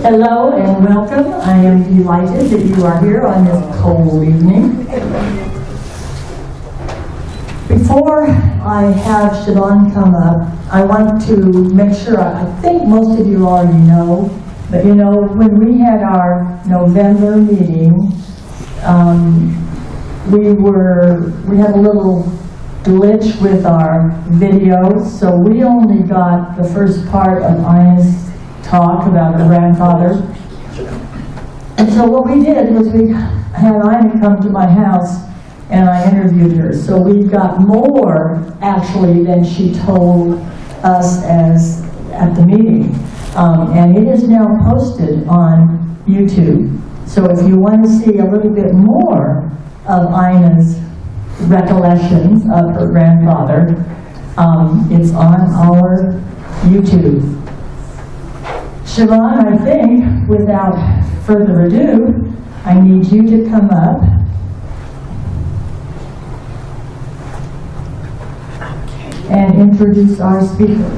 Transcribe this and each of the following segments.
Hello and welcome. I am delighted that you are here on this cold evening. Before I have Siobhan come up, I want to make sure, I think most of you already know, but you know, when we had our November meeting, we had a little glitch with our videos, so we only got the first part of Ina's talk about her grandfather. And so what we did was we had Ina come to my house and I interviewed her. So we got more actually than she told us at the meeting. And it is now posted on YouTube. So if you want to see a little bit more of Ina's recollections of her grandfather, it's on our YouTube. Siobhan, I think, without further ado, I need you to come up. And introduce our speaker.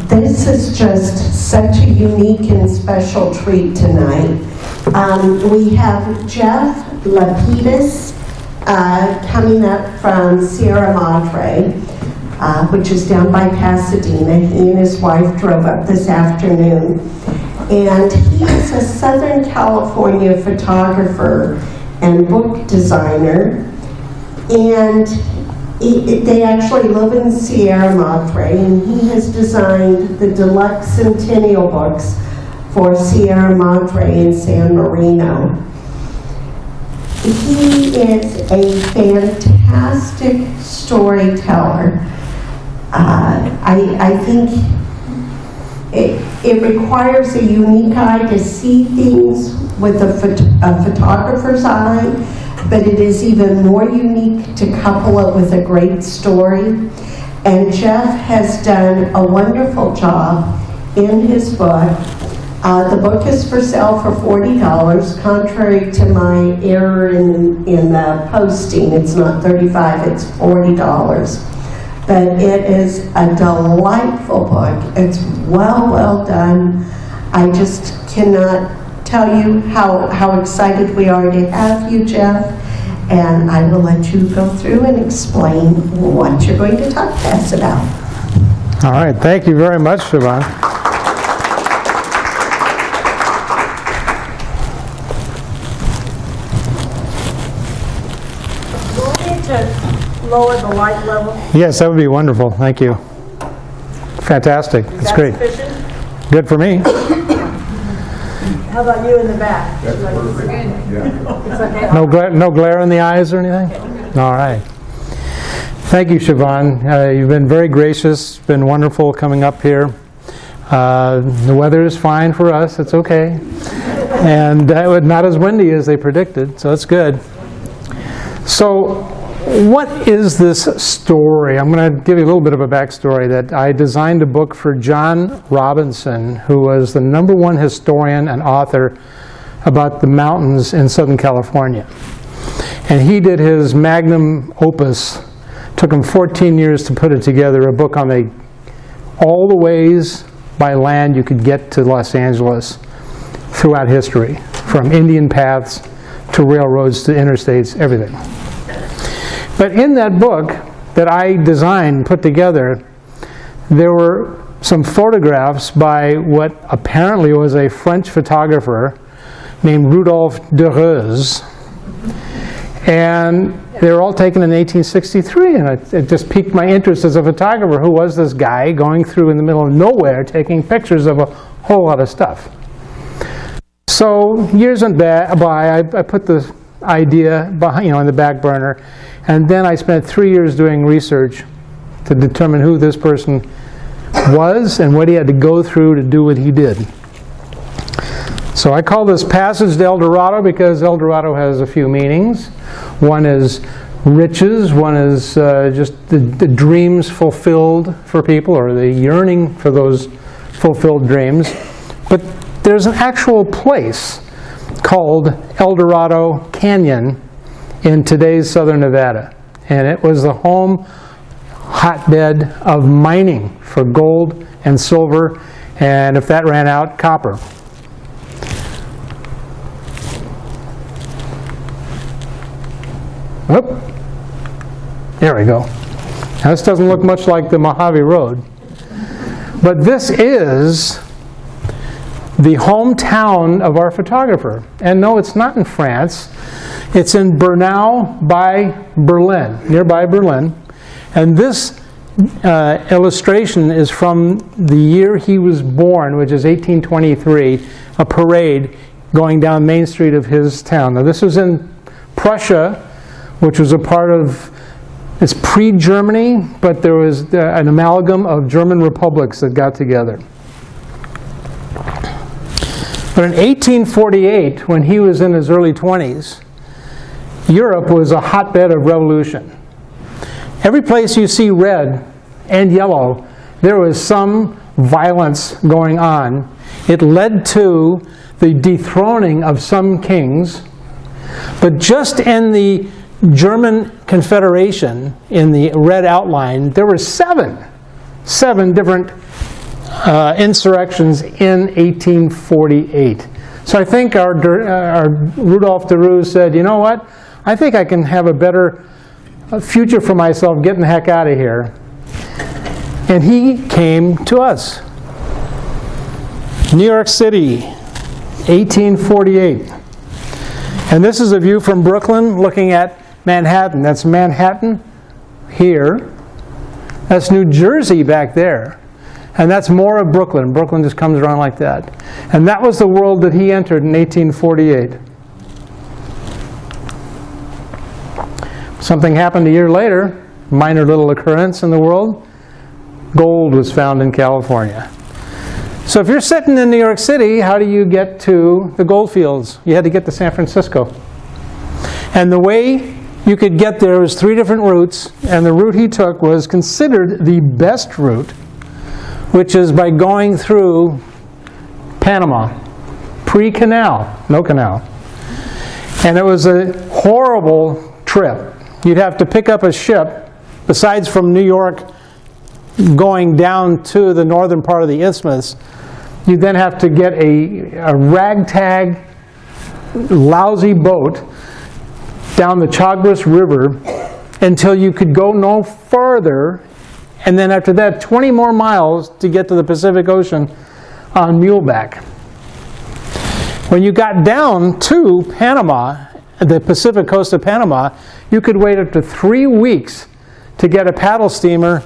This is just such a unique and special treat tonight. We have Jeff Lapidus coming up from Sierra Madre, which is down by Pasadena. He and his wife drove up this afternoon. And he is a Southern California photographer and book designer. And they actually live in Sierra Madre, and he has designed the deluxe centennial books for Sierra Madre and San Marino. He is a fantastic storyteller. I think it requires a unique eye to see things with a photographer's eye, but it is even more unique to couple it with a great story. And Jeff has done a wonderful job in his book. The book is for sale for $40, contrary to my error in the posting. It's not $35, it's $40. But it is a delightful book. It's well done. I just cannot tell you how excited we are to have you, Jeff, and I will let you go through and explain what you're going to talk to us about. All right, thank you very much, Siobhan. Do we need to lower the light level? Yes, that would be wonderful. Thank you. Fantastic. That's great. Sufficient? Good for me. How about you in the back? That's perfect. Yeah. It's okay. No glare in the eyes or anything? All right. Thank you, Siobhan. You've been very gracious. It's been wonderful coming up here. The weather is fine for us. It's okay. And not as windy as they predicted, so it's good. So what is this story? I'm going to give you a little bit of a backstory. That I designed a book for John Robinson, who was the #1 historian and author about the mountains in Southern California. And he did his magnum opus. Took him 14 years to put it together, a book on all the ways by land you could get to Los Angeles throughout history, from Indian paths to railroads to interstates, everything. But in that book that I designed and put together, there were some photographs by what apparently was a French photographer named Rudolf de Reus. And they were all taken in 1863, and it just piqued my interest as a photographer. Who was this guy going through in the middle of nowhere taking pictures of a whole lot of stuff? So years went by. I put the idea behind, in the back burner, and then I spent 3 years doing research to determine who this person was and what he had to go through to do what he did. So I call this Passage to El Dorado because El Dorado has a few meanings. One is riches, one is just the dreams fulfilled for people, or the yearning for those fulfilled dreams. But there's an actual place called El Dorado Canyon in today's southern Nevada. And it was the home hotbed of mining for gold and silver, and if that ran out, copper. Whoop. There we go. Now, this doesn't look much like the Mojave Road, but this is the hometown of our photographer. And no, it's not in France. It's in Bernau by Berlin, nearby Berlin. And this illustration is from the year he was born, which is 1823, a parade going down Main Street of his town. Now, this was in Prussia, which was a part of, it's pre-Germany, but there was an amalgam of German republics that got together. But in 1848, when he was in his early 20s, Europe was a hotbed of revolution. Every place you see red and yellow, there was some violence going on. It led to the dethroning of some kings. But just in the German Confederation, in the red outline, there were seven different insurrections in 1848. So I think our Rudolph Deroux said, you know what? I think I can have a better future for myself getting the heck out of here. And he came to us. New York City, 1848. And this is a view from Brooklyn looking at Manhattan. That's Manhattan here. That's New Jersey back there. And that's more of Brooklyn. Brooklyn just comes around like that. And that was the world that he entered in 1848. Something happened a year later, minor little occurrence in the world. Gold was found in California. So if you're sitting in New York City, how do you get to the gold fields? You had to get to San Francisco. And the way you could get there was 3 different routes, and the route he took was considered the best route, which is by going through Panama, pre-canal, no canal. And it was a horrible trip. You'd have to pick up a ship, besides from New York going down to the northern part of the isthmus, you'd then have to get a ragtag, lousy boat down the Chagres River until you could go no farther, and then after that 20 more miles to get to the Pacific Ocean on muleback. When you got down to Panama, the Pacific coast of Panama, you could wait up to 3 weeks to get a paddle steamer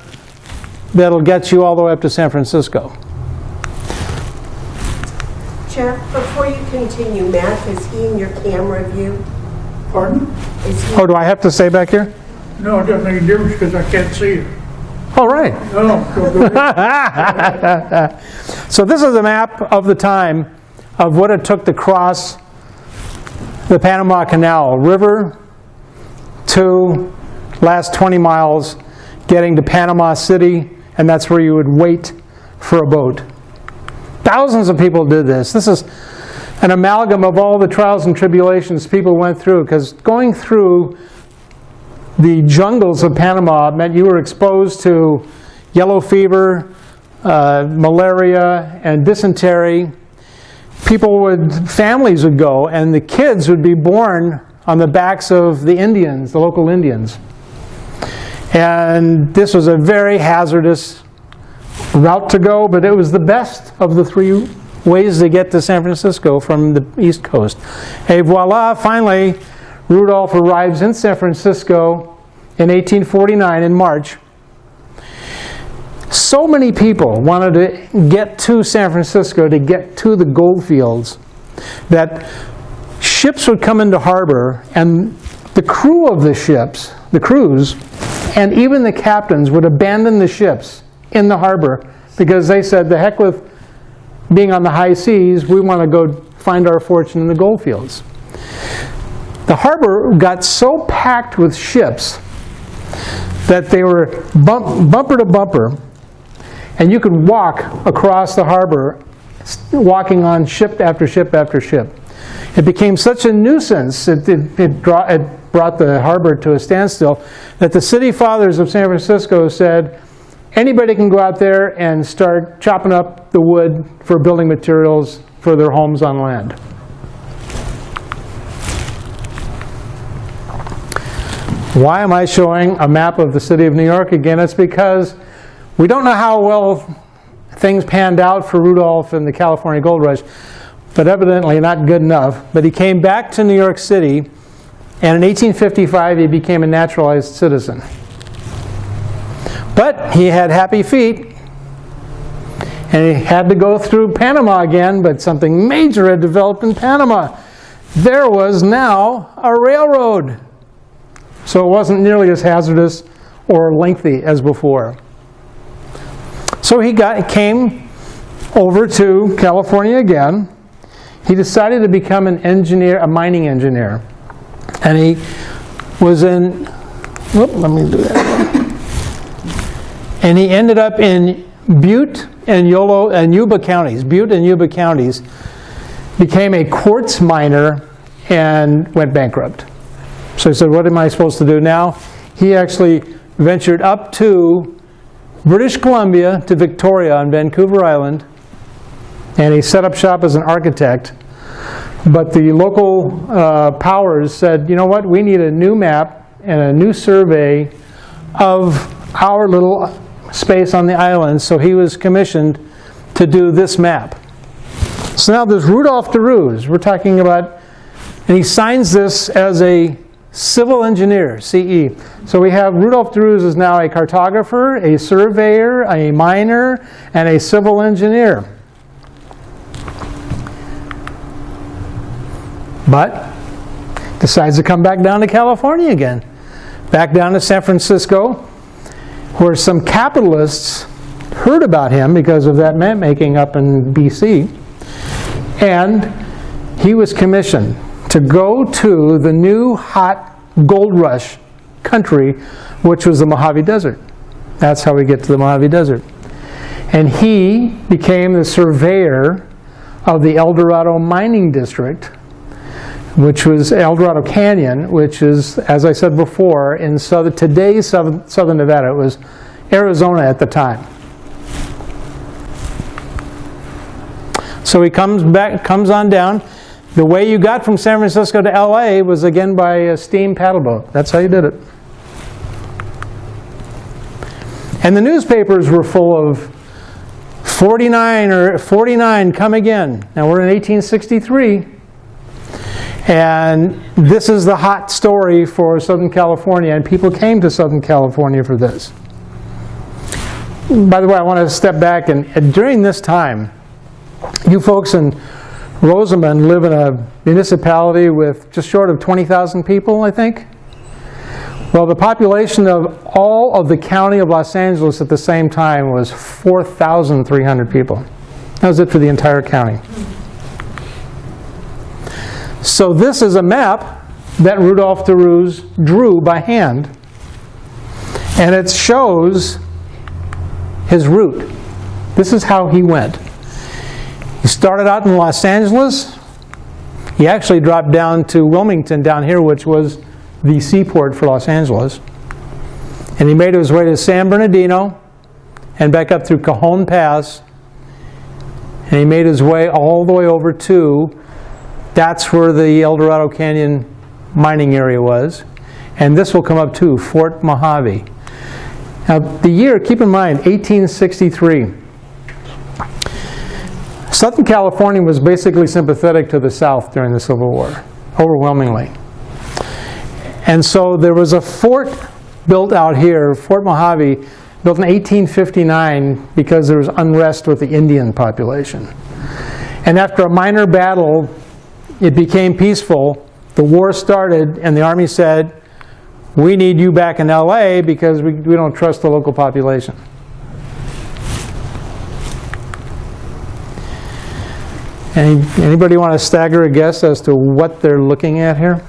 that'll get you all the way up to San Francisco. Jeff, before you continue, Matt, is he in your camera view? Pardon? Is he? Oh, do I have to stay back here? No, it doesn't make a difference because I can't see it. All right. No, go ahead. So this is a map of the time of what it took to cross the Panama Canal River to last 20 miles, getting to Panama City, and that's where you would wait for a boat. Thousands of people did this. This is an amalgam of all the trials and tribulations people went through, because going through the jungles of Panama meant you were exposed to yellow fever, malaria, and dysentery. Families would go, and the kids would be born on the backs of the Indians, the local Indians. And this was a very hazardous route to go, but it was the best of the 3 ways to get to San Francisco from the East Coast. Et voila, finally, Rudolph arrives in San Francisco in 1849 in March. So many people wanted to get to San Francisco, to get to the gold fields, that ships would come into harbor, and the crew of the ships, the crews, and even the captains would abandon the ships in the harbor because they said, the heck with being on the high seas, we want to go find our fortune in the gold fields. The harbor got so packed with ships that they were bumper to bumper, and you could walk across the harbor, walking on ship after ship after ship. It became such a nuisance, it brought the harbor to a standstill, that the city fathers of San Francisco said, anybody can go out there and start chopping up the wood for building materials for their homes on land. Why am I showing a map of the city of New York again? It's because we don't know how well things panned out for Rudolph in the California Gold Rush, but evidently not good enough. But he came back to New York City, and in 1855 he became a naturalized citizen. But he had happy feet, and he had to go through Panama again, but something major had developed in Panama. There was now a railroad. So it wasn't nearly as hazardous or lengthy as before. So he came over to California again. He decided to become an engineer, a mining engineer. And he was in, let me do that. And he ended up in Butte and Yuba counties. Butte and Yuba counties. Became a quartz miner and went bankrupt. So he said, what am I supposed to do now? He actually ventured up to British Columbia, to Victoria on Vancouver Island, and he set up shop as an architect. But the local powers said, you know what, we need a new map and a new survey of our little space on the island. So he was commissioned to do this map. So now there's Rudolph DeRuse. We're talking about, and he signs this as a civil engineer, CE. So we have Rudolph DeRuse is now a cartographer, a surveyor, a miner, and a civil engineer. But decides to come back down to California again. Back down to San Francisco, where some capitalists heard about him because of that map making up in BC. And he was commissioned to go to the new hot gold rush country, which was the Mojave Desert. That's how we get to the Mojave Desert. And he became the surveyor of the El Dorado mining district, which was El Dorado Canyon, which is, as I said before, in today's southern Nevada. It was Arizona at the time. So he comes on down. The way you got from San Francisco to LA was again by a steam paddle boat. That's how you did it. And the newspapers were full of 49 come again. Now we're in 1863. And this is the hot story for Southern California, and people came to Southern California for this. By the way, I want to step back, and during this time, you folks in Rosamond live in a municipality with just short of 20,000 people, I think. Well, the population of all of the county of Los Angeles at the same time was 4,300 people. That was it for the entire county. So this is a map that Rudolph DeRuse drew by hand, and it shows his route. This is how he went. He started out in Los Angeles. He actually dropped down to Wilmington down here, which was the seaport for Los Angeles. And he made his way to San Bernardino and back up through Cajon Pass. And he made his way all the way over to, that's where the El Dorado Canyon mining area was. And this will come up too, Fort Mojave. Now the year, keep in mind, 1863. Southern California was basically sympathetic to the South during the Civil War, overwhelmingly. And so there was a fort built out here, Fort Mojave, built in 1859 because there was unrest with the Indian population. And after a minor battle, it became peaceful. The war started, and the Army said, we need you back in LA because we don't trust the local population. Anybody want to stagger a guess as to what they're looking at here?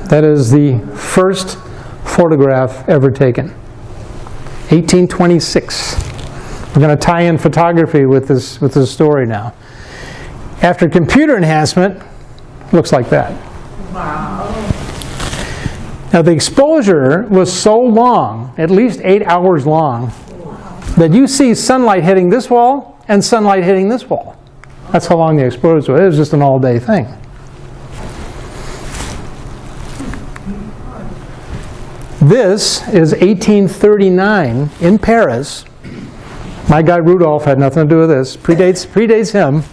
That is the first photograph ever taken. 1826. We're going to tie in photography with this story now. After computer enhancement, looks like that. Now the exposure was so long, at least 8 hours long, that you see sunlight hitting this wall and sunlight hitting this wall. That's how long the exposure was. It was just an all-day thing. This is 1839 in Paris. My guy Rudolph had nothing to do with this. Predates him.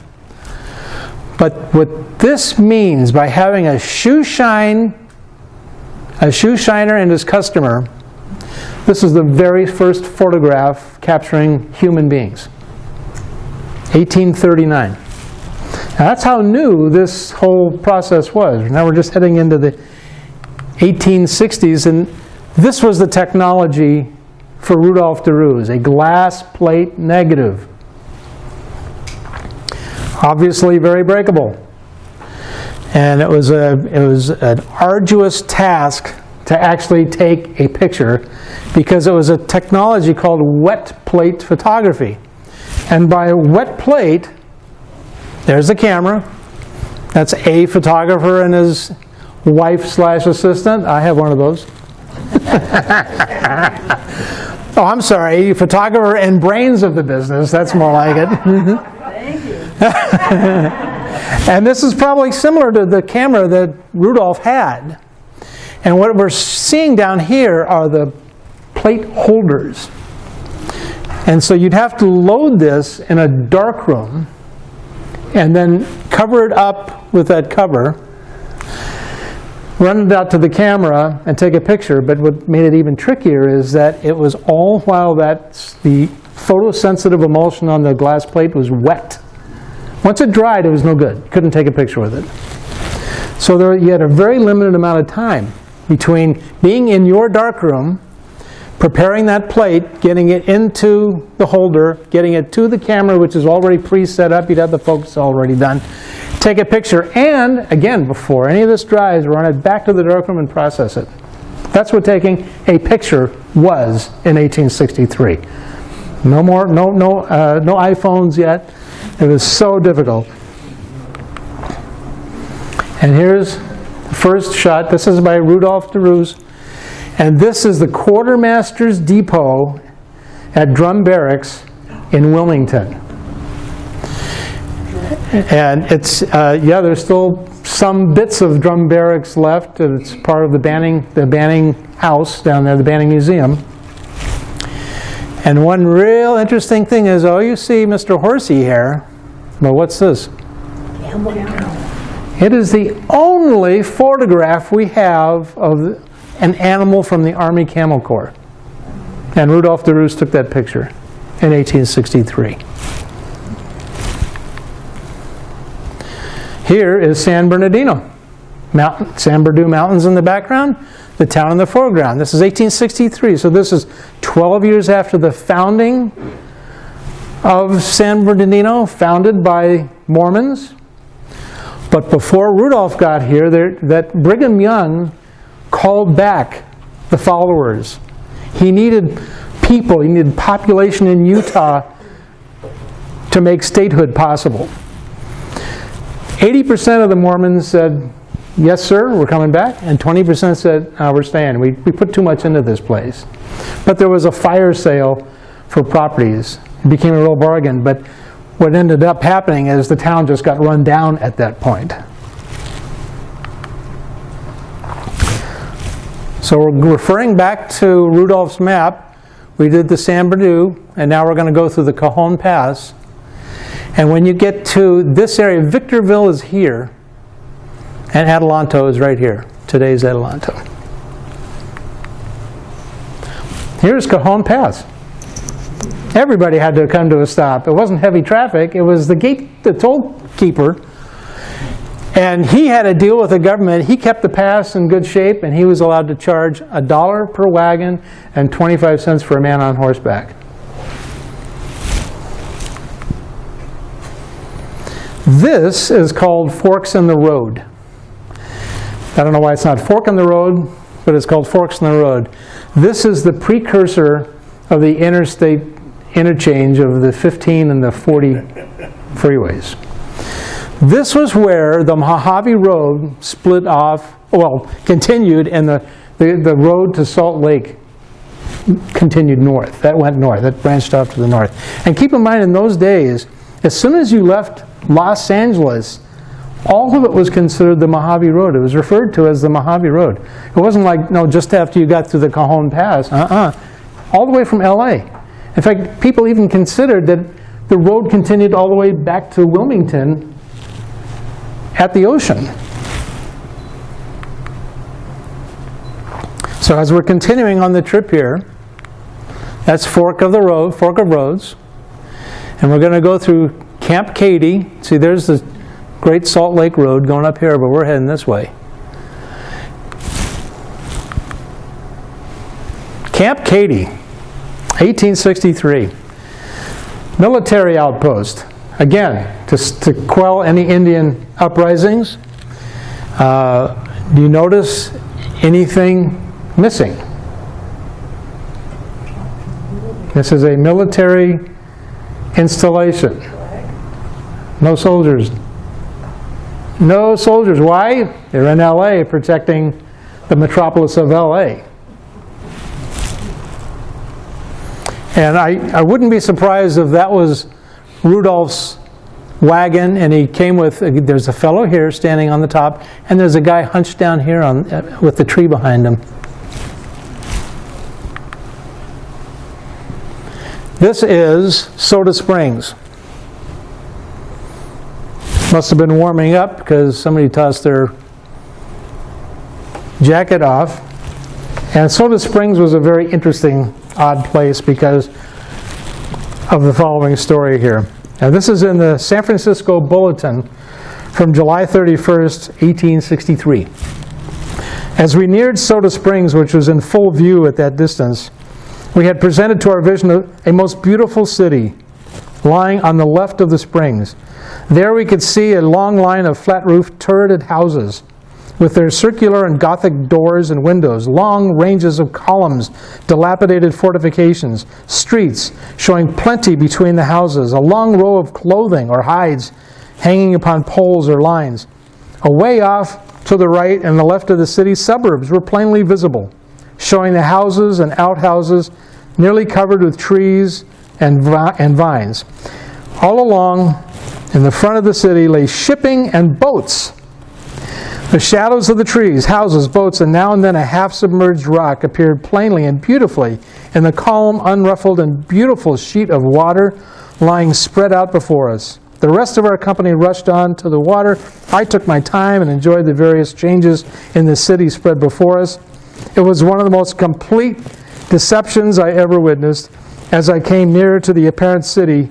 But what this means by having a shoe shiner and his customer, this is the very first photograph capturing human beings. 1839. Now that's how new this whole process was. Now we're just heading into the 1860s, and this was the technology for Rudolph Dorado, a glass plate negative. Obviously very breakable. And it was an arduous task to actually take a picture because it was a technology called wet plate photography. And by a wet plate, there's the camera. That's a photographer and his wife/assistant. I have one of those. Oh, I'm sorry, photographer and brains of the business. That's more like it. Thank you. And this is probably similar to the camera that Rudolph had. And what we're seeing down here are the plate holders. And so you'd have to load this in a dark room and then cover it up with that cover, run it out to the camera and take a picture. But what made it even trickier is that it was all while the photosensitive emulsion on the glass plate was wet. Once it dried, it was no good. Couldn't take a picture with it. So you had a very limited amount of time between being in your darkroom, preparing that plate, getting it into the holder, getting it to the camera, which is already pre-set up. You'd have the focus already done. Take a picture, and again, before any of this dries, run it back to the darkroom and process it. That's what taking a picture was in 1863. No iPhones yet. It was so difficult. And here's the first shot. This is by Rudolph Dorado. And this is the Quartermaster's Depot at Drum Barracks in Wilmington. And it's, there's still some bits of Drum Barracks left. It's part of the Banning House down there, the Banning Museum. And one real interesting thing is, you see Mr. Horsey here. But what's this? It is the only photograph we have of an animal from the Army Camel Corps. And Rudolph Dorado took that picture in 1863. Here is San Bernardino. San Bernardino Mountains in the background, the town in the foreground. This is 1863, so this is 12 years after the founding of San Bernardino, founded by Mormons. But before Rudolph got here, that Brigham Young called back the followers. He needed people, he needed population in Utah to make statehood possible. 80% of the Mormons said, yes, sir, we're coming back. And 20% said, we're staying. We put too much into this place. But there was a fire sale for properties. It became a real bargain. But what ended up happening is the town just got run down at that point. So we're referring back to Rudolph's map. We did the San Bernardino, and now we're going to go through the Cajon Pass. And when you get to this area, Victorville is here, and Adelanto is right here, today's Adelanto. Here's Cajon Pass. Everybody had to come to a stop. It wasn't heavy traffic. It was the toll keeper. And he had to deal with the government. He kept the pass in good shape, and he was allowed to charge $1 per wagon and 25 cents for a man on horseback. This is called Forks in the Road. I don't know why it's not Fork in the Road, but it's called Forks in the Road. This is the precursor of the interstate interchange of the 15 and the 40 freeways. This was where the Mojave Road split off, well, continued, and the road to Salt Lake continued north. That went north. That branched off to the north. And keep in mind, in those days, as soon as you left Los Angeles, all of it was considered the Mojave Road. It was referred to as the Mojave Road. It wasn't like, no, just after you got through the Cajon Pass. All the way from LA. In fact, people even considered that the road continued all the way back to Wilmington at the ocean. So as we're continuing on the trip here, that's Fork of Roads. And we're going to go through Camp Katy. See, there's the Great Salt Lake Road going up here, but we're heading this way. Camp Katy, 1863. Military outpost. Again, to quell any Indian uprisings. Do you notice anything missing? This is a military installation. No soldiers. No soldiers. Why? They're in LA protecting the metropolis of LA. And I wouldn't be surprised if that was Rudolph's wagon, and he came with, there's a fellow here standing on the top, and there's a guy hunched down here with the tree behind him. This is Soda Springs. Must have been warming up because somebody tossed their jacket off. And Soda Springs was a very interesting, odd place because of the following story here. Now this is in the San Francisco Bulletin from July 31st, 1863. As we neared Soda Springs, which was in full view at that distance, we had presented to our vision a most beautiful city lying on the left of the springs. There we could see a long line of flat-roofed, turreted houses with their circular and Gothic doors and windows, long ranges of columns, dilapidated fortifications, streets showing plenty between the houses, a long row of clothing or hides hanging upon poles or lines. Away off to the right and the left of the city, suburbs were plainly visible, showing the houses and outhouses nearly covered with trees and vines. All along, in the front of the city, lay shipping and boats. The shadows of the trees, houses, boats, and now and then a half-submerged rock appeared plainly and beautifully in the calm, unruffled, and beautiful sheet of water lying spread out before us. The rest of our company rushed on to the water. I took my time and enjoyed the various changes in the city spread before us. It was one of the most complete deceptions I ever witnessed. As I came nearer to the apparent city,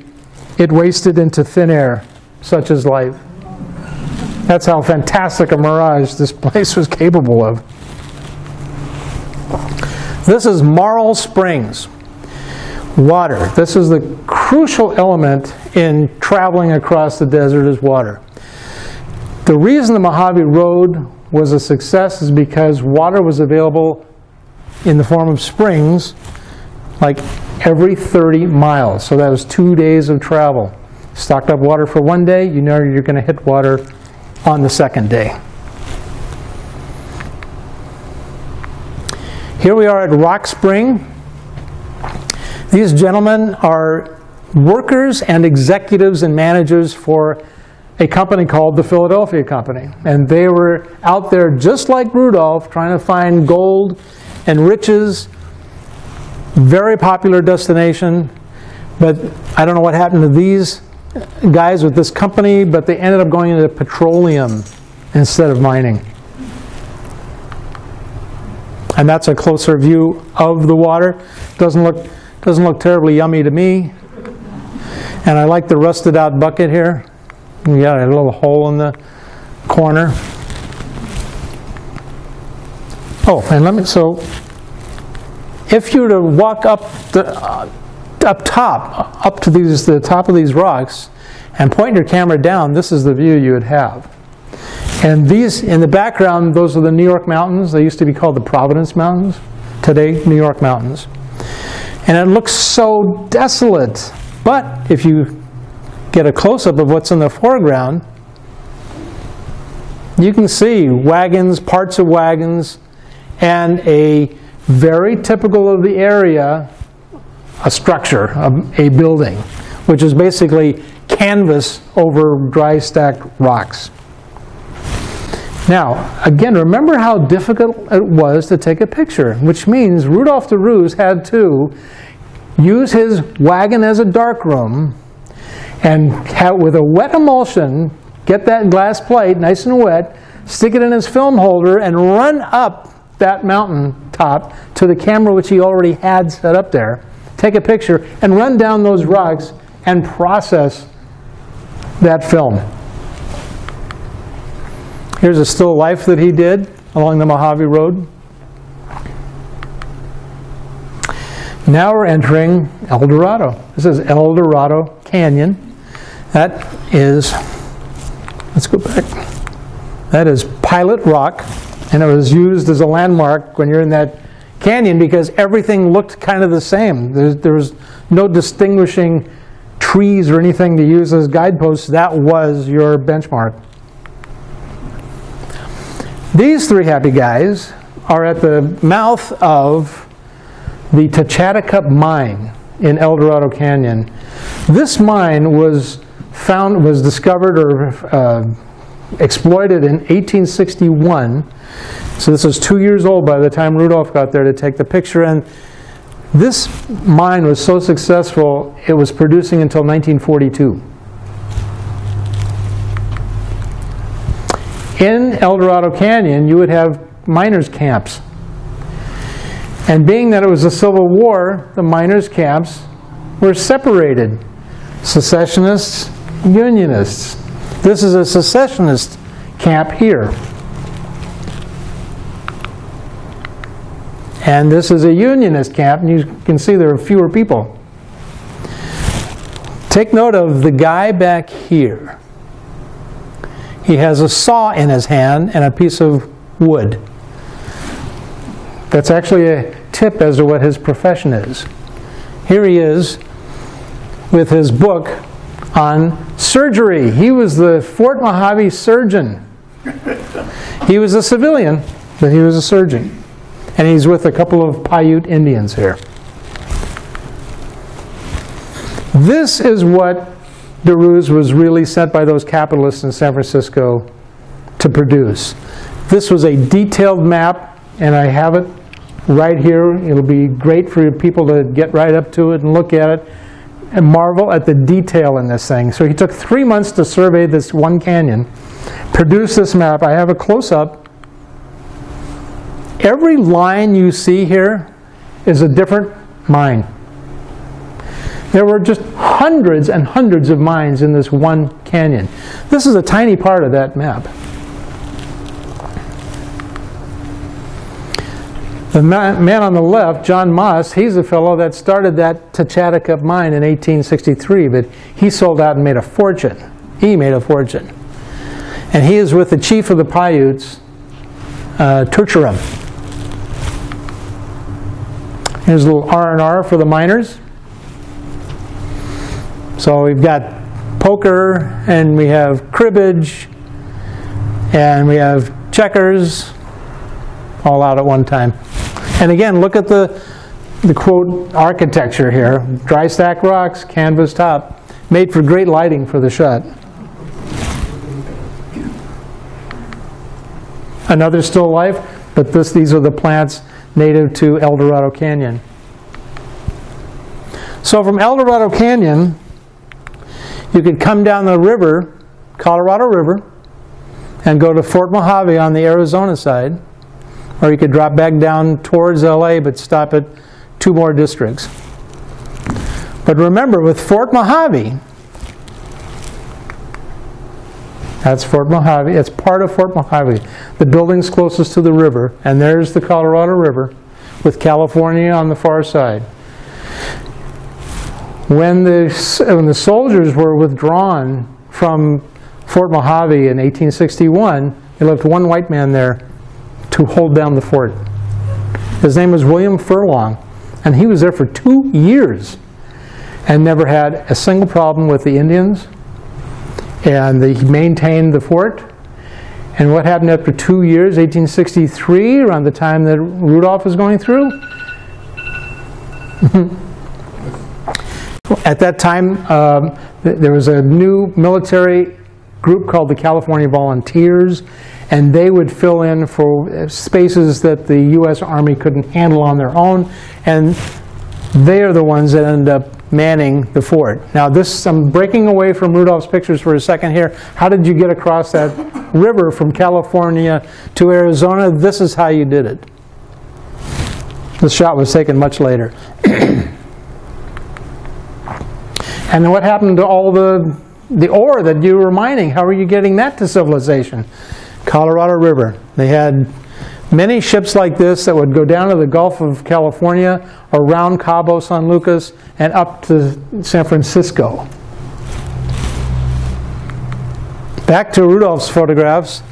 it wasted into thin air, such is life. That's how fantastic a mirage this place was capable of. This is Marl Springs. Water. This is the crucial element in traveling across the desert is water. The reason the Mojave Road was a success is because water was available in the form of springs like every 30 miles. So that was 2 days of travel. Stocked up water for one day, you know you're going to hit water on the second day. Here we are at Rock Spring. These gentlemen are workers and executives and managers for a company called the Philadelphia Company. And they were out there just like Rudolph trying to find gold and riches. Very popular destination. But I don't know what happened to these guys with this company, but they ended up going into petroleum instead of mining. And that's a closer view of the water. Doesn't look terribly yummy to me. And I like the rusted out bucket here. We got a little hole in the corner. Oh, and so if you were to walk up to the top of these rocks and point your camera down, this is the view you would have. And these, in the background, those are the New York mountains. They used to be called the Providence Mountains. Today, New York mountains. And it looks so desolate. But if you get a close-up of what's in the foreground, you can see wagons, parts of wagons, and a very typical of the area, a structure, a building, which is basically canvas over dry stacked rocks. Now, again, remember how difficult it was to take a picture, which means Rudolph de Roos had to use his wagon as a darkroom and with a wet emulsion, get that glass plate nice and wet, stick it in his film holder, and run up that mountain top to the camera which he already had set up there, take a picture, and run down those rocks and process that film. Here's a still life that he did along the Mojave Road. Now we're entering El Dorado. This is El Dorado Canyon. That is, let's go back. That is Pilot Rock, and it was used as a landmark when you're in that canyon because everything looked kind of the same. There was no distinguishing trees or anything to use as guideposts. That was your benchmark. These three happy guys are at the mouth of the Tachatacup mine in El Dorado Canyon. This mine was discovered or exploited in 1861. So this was 2 years old by the time Rudolph got there to take the picture. And this mine was so successful, it was producing until 1942. In El Dorado Canyon, you would have miners' camps. And being that it was a Civil War, the miners' camps were separated. Secessionists, Unionists. This is a secessionist camp here. And this is a Unionist camp, and you can see there are fewer people. Take note of the guy back here. He has a saw in his hand and a piece of wood. That's actually a tip as to what his profession is. Here he is with his book on surgery. He was the Fort Mojave surgeon. He was a civilian, but he was a surgeon. And he's with a couple of Paiute Indians here. This is what de Roos was really sent by those capitalists in San Francisco to produce. This was a detailed map, and I have it right here. It'll be great for people to get right up to it and look at it and marvel at the detail in this thing. So he took 3 months to survey this one canyon, produce this map. I have a close-up. Every line you see here is a different mine. There were just hundreds and hundreds of mines in this one canyon. This is a tiny part of that map. The man on the left, John Moss, he's the fellow that started that Tachatacup mine in 1863, but he sold out and made a fortune. He made a fortune. And he is with the chief of the Paiutes, Turcharum. Here's a little R&R for the miners. So we've got poker, and we have cribbage, and we have checkers, all out at one time. And again, look at the quote architecture here. Dry stack rocks, canvas top, made for great lighting for the shot. Another still life, but these are the plants native to El Dorado Canyon. So from El Dorado Canyon, you could come down the river, Colorado River, and go to Fort Mojave on the Arizona side, or you could drop back down towards LA but stop at 2 more districts. But remember, with Fort Mojave, that's Fort Mojave, it's part of Fort Mojave. The building's closest to the river, and there's the Colorado River with California on the far side. When the soldiers were withdrawn from Fort Mojave in 1861, they left one white man there to hold down the fort. His name was William Furlong, and he was there for 2 years and never had a single problem with the Indians. And he maintained the fort, And what happened after 2 years, 1863, around the time that Rudolph was going through? At that time, there was a new military group called the California Volunteers, and they would fill in for spaces that the U.S. Army couldn't handle on their own, and they are the ones that end up manning the fort. Now this, I'm breaking away from Rudolph's pictures for a second here. How did you get across that river from California to Arizona? This is how you did it. This shot was taken much later. And then what happened to all the ore that you were mining? How are you getting that to civilization? Colorado River. They had many ships like this that would go down to the Gulf of California, around Cabo San Lucas, and up to San Francisco. Back to Rudolph's photographs.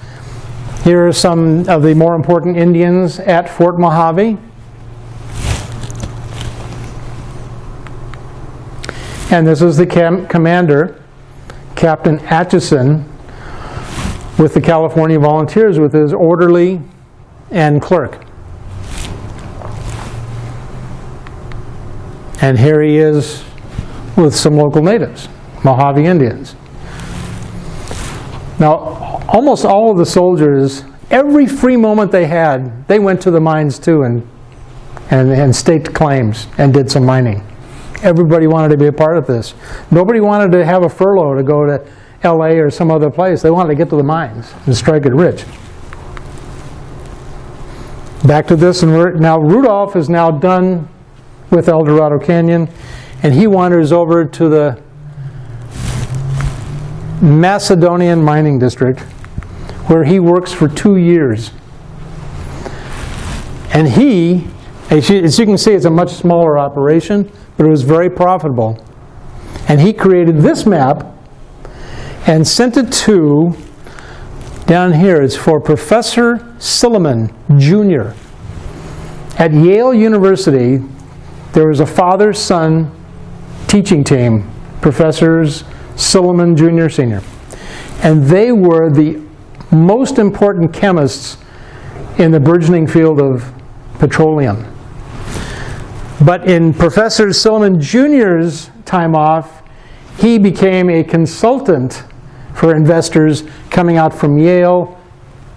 Here are some of the more important Indians at Fort Mojave. And this is the commander, Captain Atchison, with the California Volunteers, with his orderly and clerk. And here he is with some local natives, Mojave Indians. Now, almost all of the soldiers, every free moment they had, they went to the mines too and staked claims and did some mining. Everybody wanted to be a part of this. Nobody wanted to have a furlough to go to LA or some other place. They wanted to get to the mines and strike it rich. Back to this, and now Rudolph is now done with El Dorado Canyon, and he wanders over to the Macedonian mining district, where he works for 2 years. And he, as you can see, it's a much smaller operation, but it was very profitable. And he created this map and sent it to, down here, it's for Professor Silliman, Jr. At Yale University, there was a father-son teaching team, Professors Silliman, Jr., Sr. And they were the most important chemists in the burgeoning field of petroleum. But in Professor Silliman Jr.'s time off, he became a consultant for investors coming out from Yale,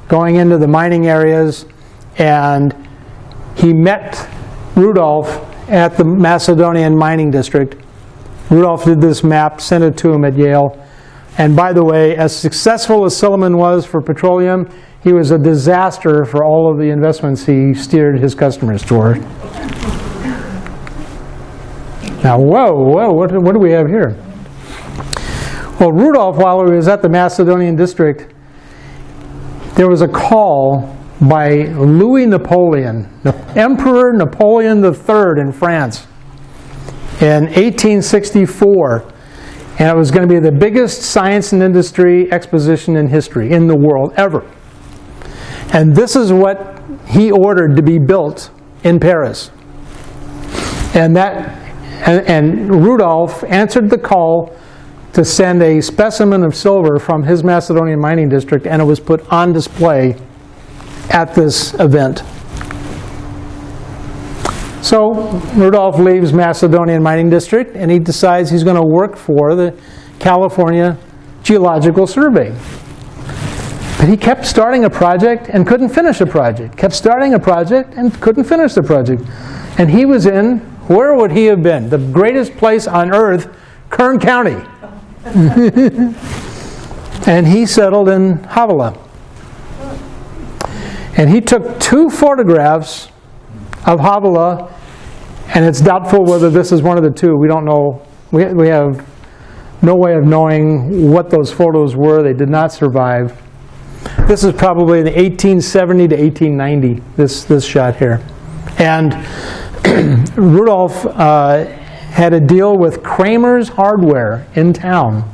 going into the mining areas, and he met Rudolph at the Macedonian mining district. Rudolph did this map, sent it to him at Yale. And by the way, as successful as Silliman was for petroleum, he was a disaster for all of the investments he steered his customers toward. Now, what do we have here? Well, Rudolph, while he was at the Macedonian district, there was a call by Louis Napoleon, Emperor Napoleon III in France, in 1864. And it was going to be the biggest science and industry exposition in history, in the world, ever. And this is what he ordered to be built in Paris. And Rudolph answered the call to send a specimen of silver from his Macedonian mining district, and it was put on display at this event. So Rudolph leaves Macedonian mining district, and he decides he's going to work for the California Geological Survey. But he kept starting a project and couldn't finish a project. Kept starting a project and couldn't finish the project. And he was in, where would he have been? The greatest place on earth, Kern County. And he settled in Havilah. And he took 2 photographs of Havilah, and it's doubtful whether this is one of the 2. We don't know. We have no way of knowing what those photos were. They did not survive. This is probably in the 1870 to 1890, this shot here. And Rudolph had a deal with Kramer's Hardware in town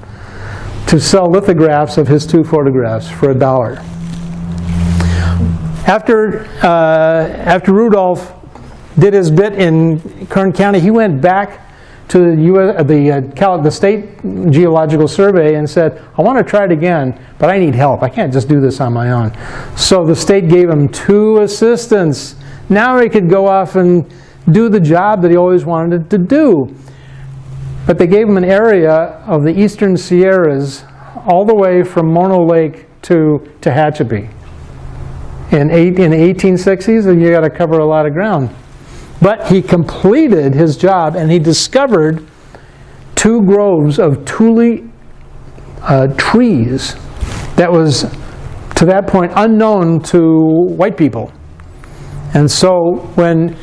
to sell lithographs of his 2 photographs for $1. After Rudolph did his bit in Kern County, he went back to the State Geological Survey and said, I want to try it again, but I need help. I can't just do this on my own. So the state gave him 2 assistants. Now he could go off and do the job that he always wanted to do. But they gave him an area of the eastern Sierras all the way from Mono Lake to Tehachapi. In the 1860s, you got to cover a lot of ground. But he completed his job, and he discovered 2 groves of tule trees that was, to that point, unknown to white people. And so when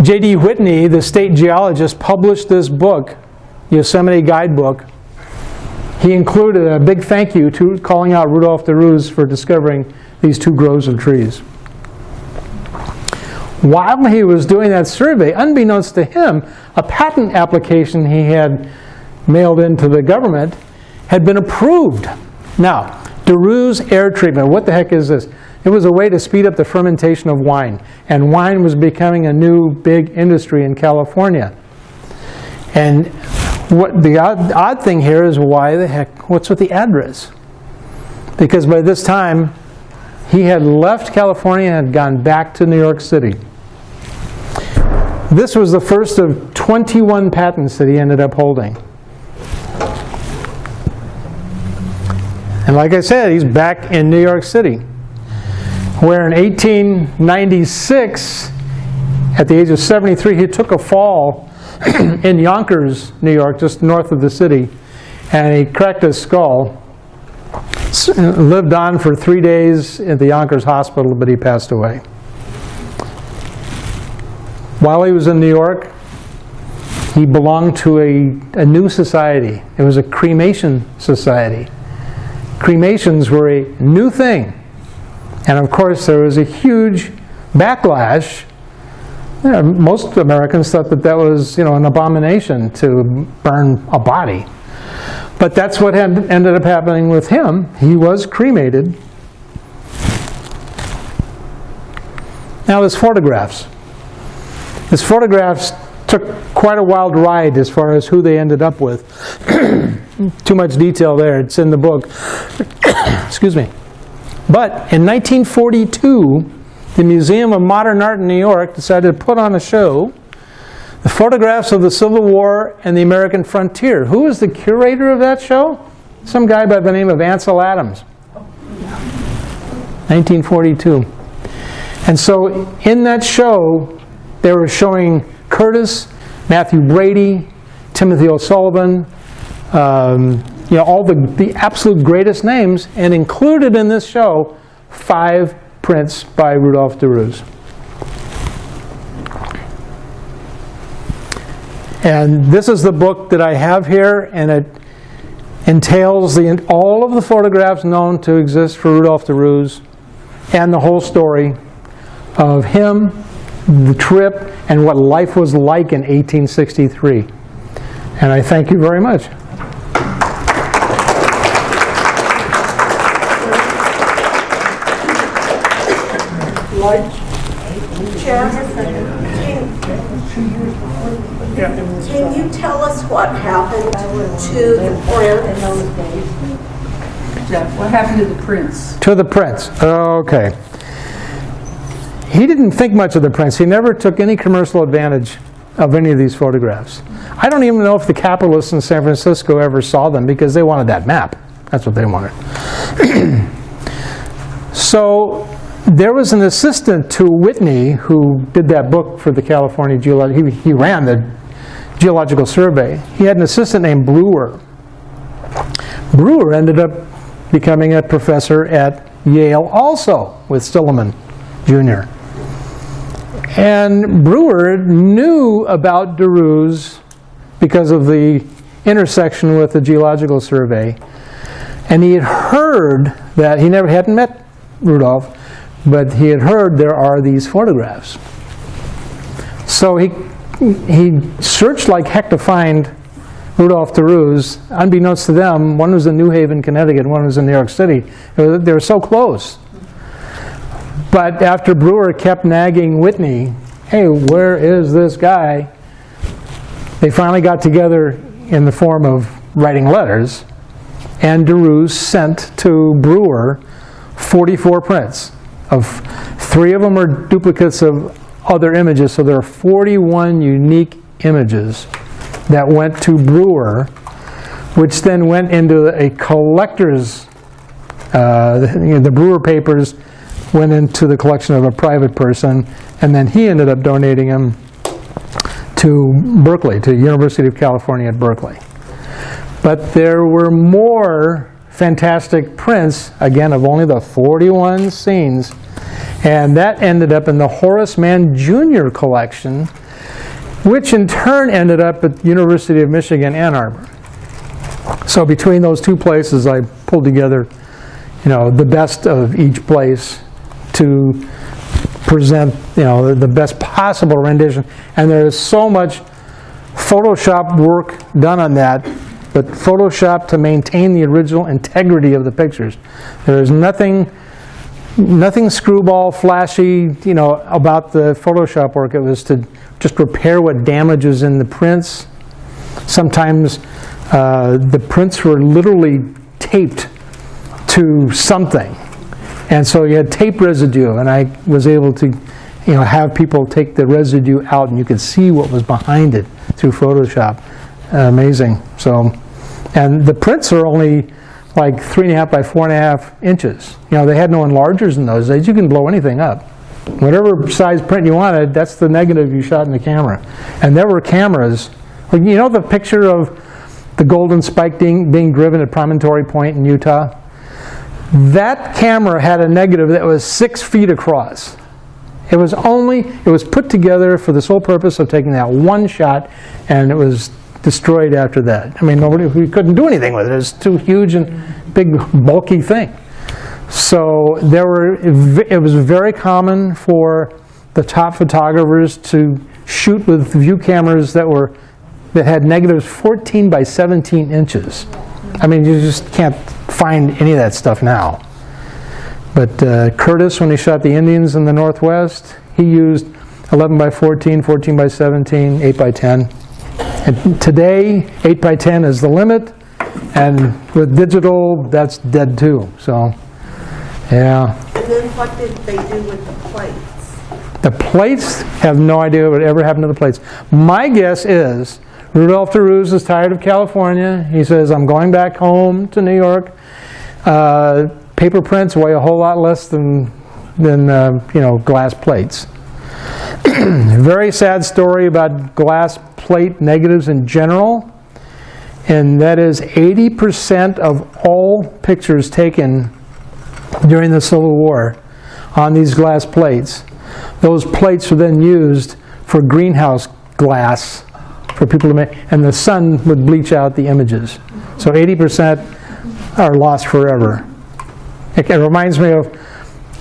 J.D. Whitney, the state geologist, published this book, Yosemite Guidebook, he included a big thank you to calling out Rudolph de Roos for discovering these 2 groves of trees. While he was doing that survey, unbeknownst to him, a patent application he had mailed into the government had been approved. Now, de Roos air treatment, what the heck is this? It was a way to speed up the fermentation of wine, and wine was becoming a new big industry in California. And what the odd thing here is, why the heck, what's with the address? Because by this time, he had left California and had gone back to New York City. This was the first of 21 patents that he ended up holding. And like I said, he's back in New York City, where in 1896, at the age of 73, he took a fall in Yonkers, New York, just north of the city, and he cracked his skull. Lived on for 3 days at the Yonkers hospital, but he passed away. While he was in New York, he belonged to a new society. It was a cremation society. Cremations were a new thing. And of course, there was a huge backlash. Most Americans thought that that was, an abomination to burn a body. But that's what ended up happening with him. He was cremated. Now his photographs. His photographs took quite a wild ride as far as who they ended up with. Too much detail there. It's in the book. Excuse me. But in 1942, the Museum of Modern Art in New York decided to put on a show, the photographs of the Civil War and the American frontier. Who was the curator of that show? Some guy by the name of Ansel Adams. 1942. And so in that show, they were showing Curtis, Matthew Brady, Timothy O'Sullivan, all the absolute greatest names, and included in this show 5 prints by Rudolph de Roos. And this is the book that I have here, and it entails all of the photographs known to exist for Rudolph de Roos and the whole story of him, the trip, and what life was like in 1863. And I thank you very much. Can you tell us what happened to the prints? What happened to the prints? To the prints. Okay. He didn't think much of the prints. He never took any commercial advantage of any of these photographs. I don't even know if the capitalists in San Francisco ever saw them, because they wanted that map. That's what they wanted. So there was an assistant to Whitney who did that book for the California Geological. He ran the Geological Survey. He had an assistant named Brewer. Brewer ended up becoming a professor at Yale also with Stillman Jr. And Brewer knew about de Roos because of the intersection with the Geological Survey. And he had heard that, he hadn't met Rudolph, but he had heard there are these photographs. So he searched like heck to find Rudolph de Roos. Unbeknownst to them, one was in New Haven, Connecticut, one was in New York City. They were so close. But after Brewer kept nagging Whitney, hey, where is this guy? they finally got together in the form of writing letters, and DeRue sent to Brewer 44 prints. 3 of them are duplicates of other images, so there are 41 unique images that went to Brewer, which then went into a collector's, the Brewer papers went into the collection of a private person, and then he ended up donating them to Berkeley, to University of California at Berkeley. But there were more fantastic prints, again, of only the 41 scenes, and that ended up in the Horace Mann Jr. collection, which in turn ended up at the University of Michigan, Ann Arbor. So between those two places, I pulled together, the best of each place to present, the best possible rendition. And there is so much Photoshop work done on that, but Photoshop to maintain the original integrity of the pictures. There is nothing screwball, flashy, about the Photoshop work. It was to just repair what damages in the prints. Sometimes the prints were literally taped to something, and so you had tape residue, and I was able to have people take the residue out, and you could see what was behind it through Photoshop. Amazing. So, and the prints are only like 3.5 by 4.5 inches. They had no enlargers in those days. You can blow anything up. Whatever size print you wanted, that's the negative you shot in the camera. And there were cameras. The picture of the Golden Spike being driven at Promontory Point in Utah? That camera had a negative that was 6 feet across. It was put together for the sole purpose of taking that one shot, and it was destroyed after that. I mean, we couldn't do anything with it. It was too huge and big, bulky thing. So it was very common for the top photographers to shoot with view cameras that had negatives 14 by 17 inches. I mean, you just can't find any of that stuff now. But Curtis, when he shot the Indians in the Northwest, he used 11 by 14, 14 by 17, 8 by 10. And today, 8 by 10 is the limit, and with digital, that's dead too. So, yeah. And then what did they do with the plates? The plates, have no idea what ever happened to the plates. My guess is Rudolph DeRuse is tired of California. He says, I'm going back home to New York. Paper prints weigh a whole lot less than glass plates. Very sad story about glass plate negatives in general, and that is 80% of all pictures taken during the Civil War on these glass plates. Those plates were then used for greenhouse glass for people to make, and the sun would bleach out the images. So 80% are lost forever. It reminds me of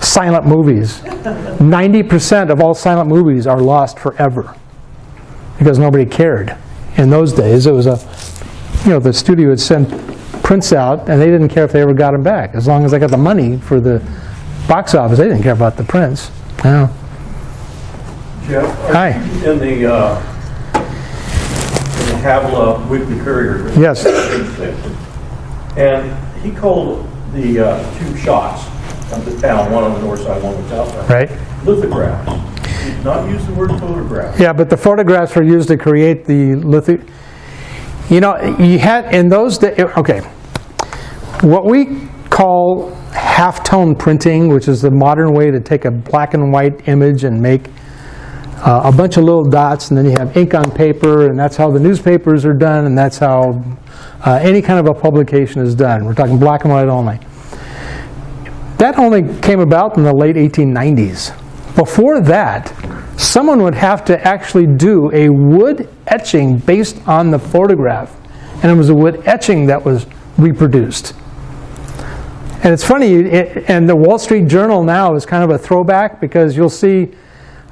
silent movies. 90% of all silent movies are lost forever because nobody cared. In those days, it was the studio would send prints out, and they didn't care if they ever got them back. As long as they got the money for the box office, they didn't care about the prints. Yeah. Jeff, Hi. In the Havilah Weekly Courier. Yes. And he called the 2 shots of the town, one on the north side, one on the south side, Right. lithographs. He did not use the word photograph. Yeah, but the photographs were used to create the you had in those days, okay, what we call halftone printing, which is the modern way to take a black and white image and make a bunch of little dots, and then you have ink on paper, and that's how the newspapers are done, and that's how any kind of a publication is done. We're talking black and white only. That only came about in the late 1890s. Before that, someone would have to actually do a wood etching based on the photograph, and it was a wood etching that was reproduced. And it's funny, and the Wall Street Journal now is kind of a throwback, because you'll see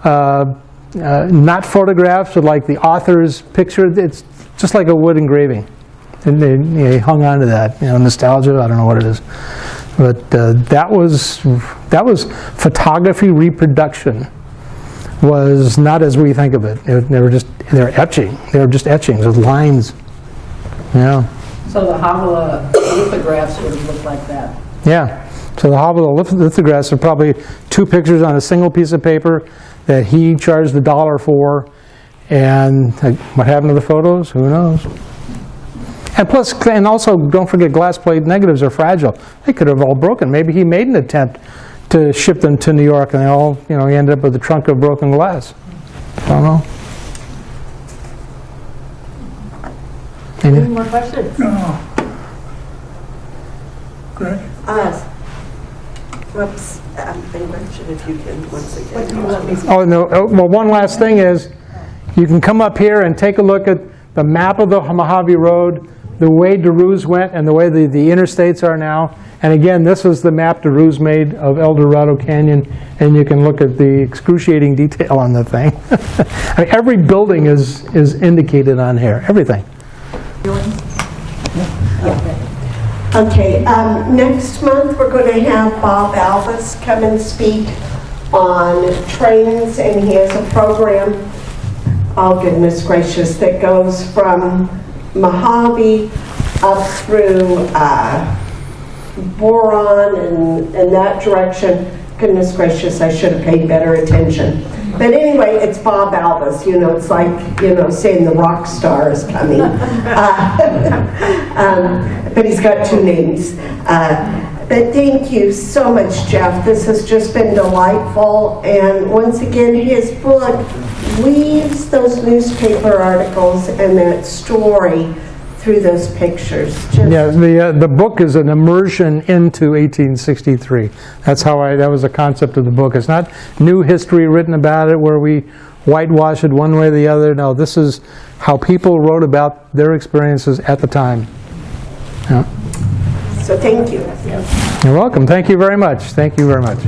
not photographs with like the author's picture. It's just like a wood engraving, and they hung on to that, nostalgia. I don't know what it is, but that was photography reproduction was not as we think of it. They're etching. They were just etchings with lines. Yeah. So the Havala lithographs would look like that. Yeah. So the Havala lithographs are probably 2 pictures on a single piece of paper that he charged $1 for. And what happened to the photos? Who knows? And plus, and also, don't forget, glass plate negatives are fragile. They could have all broken. Maybe he made an attempt to ship them to New York, and they all, he ended up with a trunk of broken glass. I don't know. Any more questions? No. Greg? Whoops, mention if you can once again. Oh, no. Well, one last thing is, you can come up here and take a look at the map of the Mojave Road, the way DeRue's went, and the way the interstates are now. And again, this was the map DeRue's made of El Dorado Canyon, and you can look at the excruciating detail on the thing. I mean, every building is indicated on here, everything. Okay, next month we're going to have Bob Alvis come and speak on trains, and he has a program, oh goodness gracious, that goes from Mojave up through Boron and that direction. Goodness gracious, I should have paid better attention. But anyway, it's Bob Alvis, it's like, saying the rock star is coming. But he's got 2 names. But thank you so much, Jeff. This has just been delightful. And once again, his book weaves those newspaper articles and that story through those pictures. Yeah, the book is an immersion into 1863. That's that was the concept of the book. It's not new history written about it where we whitewash it one way or the other. No, this is how people wrote about their experiences at the time. Yeah. So thank you. You're welcome. Thank you very much. Thank you very much.